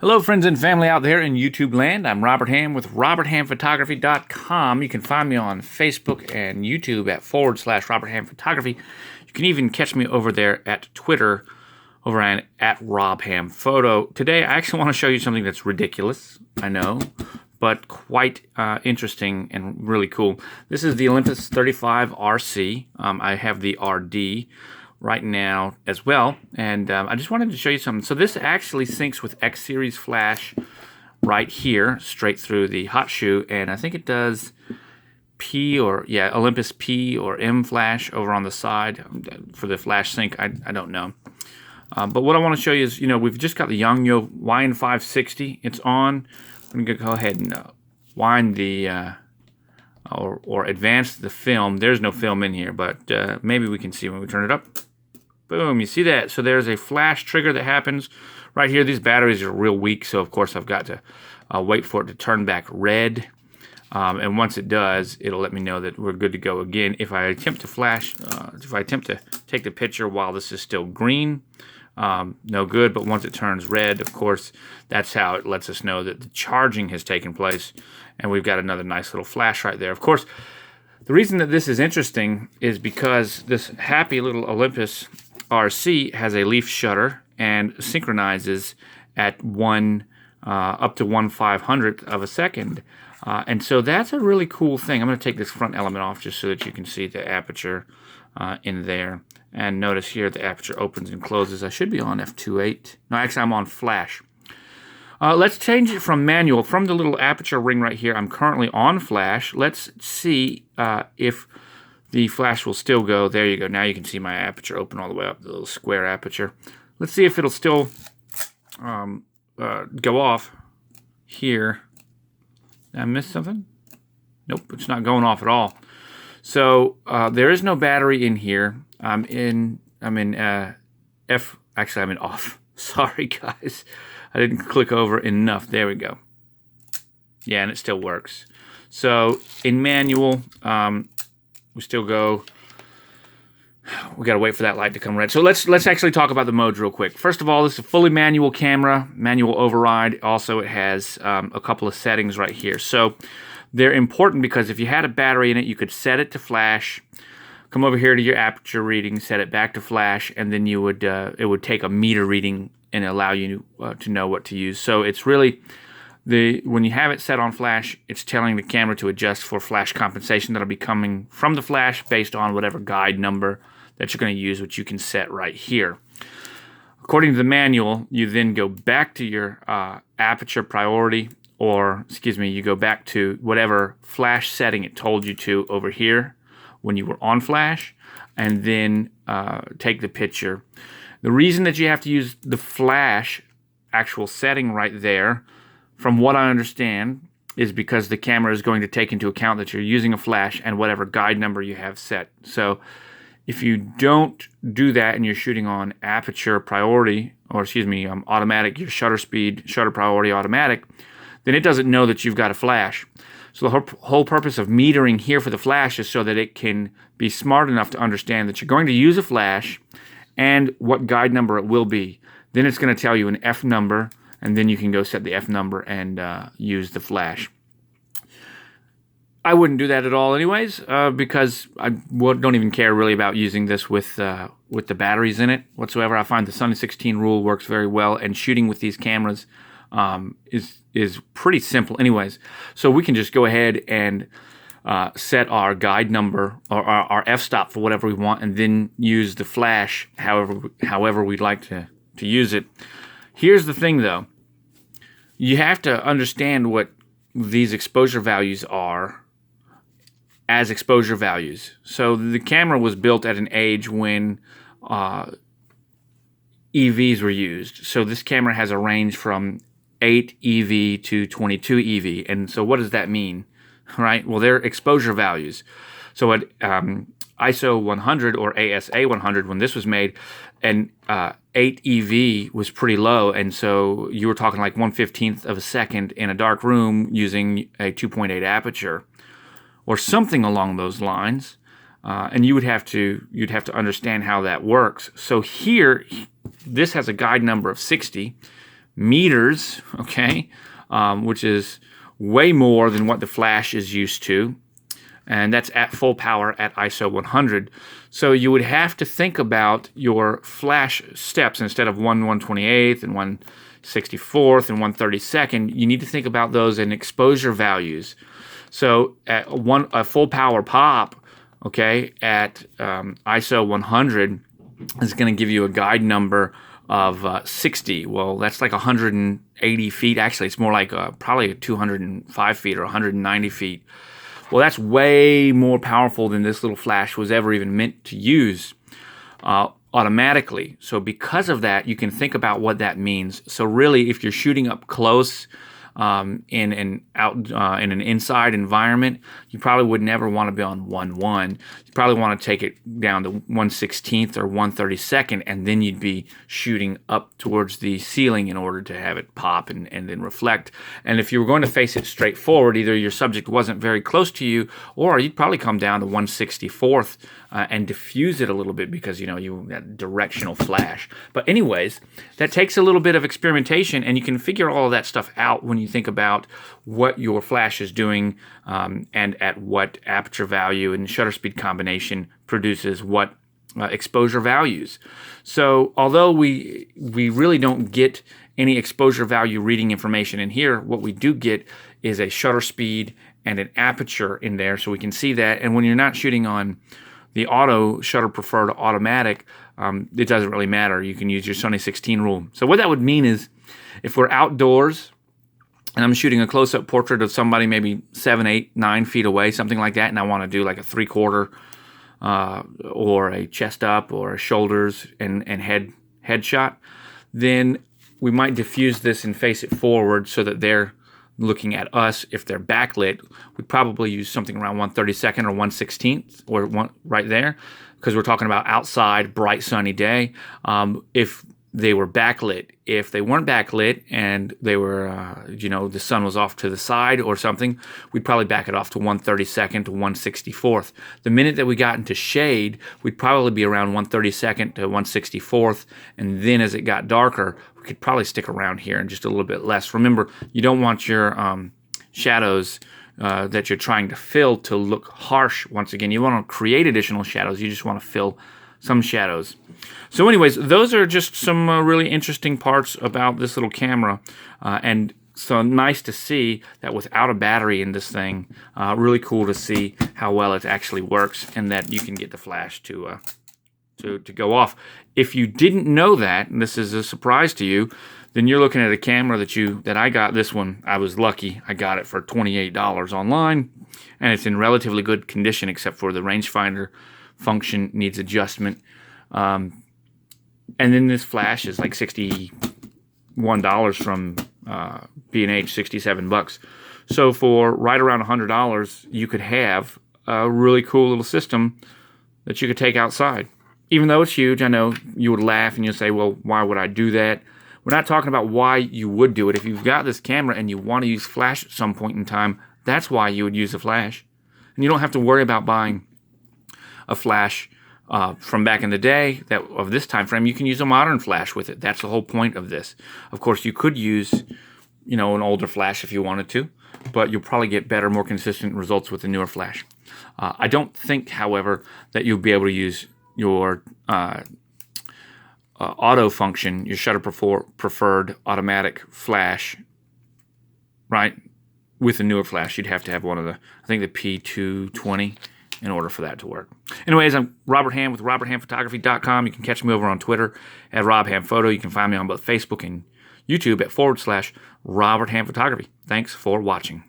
Hello, friends and family out there in YouTube land. I'm Robert Hamm with RobertHammPhotography.com. You can find me on Facebook and YouTube at /RobertHammPhotography. You can even catch me over there at Twitter over at RobHammPhoto. Today, I actually want to show you something that's ridiculous, I know, but quite interesting and really cool. This is the Olympus 35 RC. I have the RD right now as well, and I just wanted to show you something. So this actually syncs with X series flash right here, straight through the hot shoe, and I think it does Olympus P or M flash over on the side for the flash sync. I don't know. But what I want to show you is, we've just got the Yongnuo YN560. It's on. I'm going to go ahead and wind the or advance the film. There's no film in here, but maybe we can see when we turn it up. Boom, you see that? So there's a flash trigger that happens right here. These batteries are real weak, so of course I've got to wait for it to turn back red. And once it does, it'll let me know that we're good to go again. If I attempt to flash, if I attempt to take the picture while this is still green, no good. But once it turns red, of course, that's how it lets us know that the charging has taken place. And we've got another nice little flash right there. Of course, the reason that this is interesting is because this happy little Olympus RC has a leaf shutter and synchronizes at up to 1/500th of a second. And so that's a really cool thing. I'm going to take this front element off just so that you can see the aperture in there. And notice here the aperture opens and closes. I should be on f2.8. No, actually I'm on flash. Let's change it from manual. From the little aperture ring right here, I'm currently on flash. Let's see if the flash will still go. There you go. Now you can see my aperture open all the way up, the little square aperture. Let's see if it'll still go off here. Did I miss something? Nope, it's not going off at all. So there is no battery in here. I'm in off. Sorry, guys. I didn't click over enough. There we go. Yeah, and it still works. So in manual, we still go. We got to wait for that light to come red. So let's actually talk about the modes real quick. First of all, this is a fully manual camera, manual override. Also, it has a couple of settings right here. So they're important because if you had a battery in it, you could set it to flash, come over here to your aperture reading, set it back to flash, and then you would it would take a meter reading and allow you to know what to use. So it's really when you have it set on flash, it's telling the camera to adjust for flash compensation that'll be coming from the flash based on whatever guide number that you're going to use, which you can set right here. According to the manual, you then go back to your aperture priority, or you go back to whatever flash setting it told you to over here when you were on flash, and then take the picture. The reason that you have to use the flash actual setting right there, from what I understand, is because the camera is going to take into account that you're using a flash and whatever guide number you have set. So if you don't do that and you're shooting on aperture priority, or automatic, your shutter speed, shutter priority automatic, then it doesn't know that you've got a flash. So the whole purpose of metering here for the flash is so that it can be smart enough to understand that you're going to use a flash and what guide number it will be. Then it's going to tell you an F number, and then you can go set the F number and use the flash. I wouldn't do that at all anyways, because I don't even care really about using this with the batteries in it whatsoever. I find the Sunny 16 rule works very well, and shooting with these cameras is pretty simple anyways. So we can just go ahead and set our guide number or our f-stop for whatever we want, and then use the flash however we'd like to use it. Here's the thing though. You have to understand what these exposure values are as exposure values. So the camera was built at an age when EVs were used. So this camera has a range from 8 EV to 22 EV. And so what does that mean? Right? Well, they're exposure values. So at ISO 100 or ASA 100, when this was made, and 8 EV was pretty low, and so you were talking like 1/15th of a second in a dark room using a 2.8 aperture, or something along those lines. And you'd have to understand how that works. So here, this has a guide number of 60, meters, okay, which is way more than what the flash is used to. And that's at full power at ISO 100. So you would have to think about your flash steps instead of 1/128th and 1/64th and 1/32nd. You need to think about those in exposure values. So at a full power pop, okay, at ISO 100 is going to give you a guide number of 60. Well, that's like 180 feet. Actually, it's more like probably 205 feet or 190 feet. Well, that's way more powerful than this little flash was ever even meant to use automatically. So because of that, you can think about what that means. So really, if you're shooting up close in an inside environment, you probably would never want to be on 1/1. You probably want to take it down to 1/16th or 1/32nd, and then you'd be shooting up towards the ceiling in order to have it pop and then reflect. And if you were going to face it straight forward, either your subject wasn't very close to you, or you'd probably come down to 1/64th and diffuse it a little bit because you that directional flash. But anyways, that takes a little bit of experimentation, and you can figure all of that stuff out when you think about what your flash is doing and at what aperture value and shutter speed combination produces what exposure values. So although we really don't get any exposure value reading information in here, what we do get is a shutter speed and an aperture in there, so we can see that. And when you're not shooting on the auto shutter preferred automatic, it doesn't really matter. You can use your Sunny 16 rule. So what that would mean is if we're outdoors and I'm shooting a close-up portrait of somebody maybe 7, 8, 9 feet away, something like that, and I want to do like a 3/4 or a chest up or shoulders and head shot, then we might diffuse this and face it forward so that they're looking at us. If they're backlit, we'd probably use something around 1/32nd or 1/16th or right there, because we're talking about outside, bright, sunny day. If they were backlit, if they weren't backlit and they were, the sun was off to the side or something, we'd probably back it off to 1/32nd to 1/64th. The minute that we got into shade, we'd probably be around 1/32nd to 1/64th, and then as it got darker, we could probably stick around here and just a little bit less. Remember, you don't want your shadows that you're trying to fill to look harsh. Once again, you want to create additional shadows. You just want to fill some shadows. So anyways, those are just some really interesting parts about this little camera, and so nice to see that without a battery in this thing. Really cool to see how well it actually works and that you can get the flash to go off. If you didn't know that, and this is a surprise to you, then you're looking at a camera that I got. This one, I was lucky. I got it for $28 online, and it's in relatively good condition except for the rangefinder function needs adjustment. And then this flash is like $61 from B&H, $67. So for right around $100, you could have a really cool little system that you could take outside. Even though it's huge, I know you would laugh and you'll say, well, why would I do that? We're not talking about why you would do it. If you've got this camera and you want to use flash at some point in time, that's why you would use a flash. And you don't have to worry about buying a flash from back in the day of this time frame. You can use a modern flash with it. That's the whole point of this. Of course, you could use, an older flash if you wanted to, but you'll probably get better, more consistent results with the newer flash. I don't think, however, that you'll be able to use your auto function, your shutter preferred automatic flash, right? With a newer flash, you'd have to have one of the P220 in order for that to work. Anyways, I'm Robert Hamm with RobertHammPhotography.com. You can catch me over on Twitter at RobHammPhoto. You can find me on both Facebook and YouTube at /Robert Hamm Photography. Thanks for watching.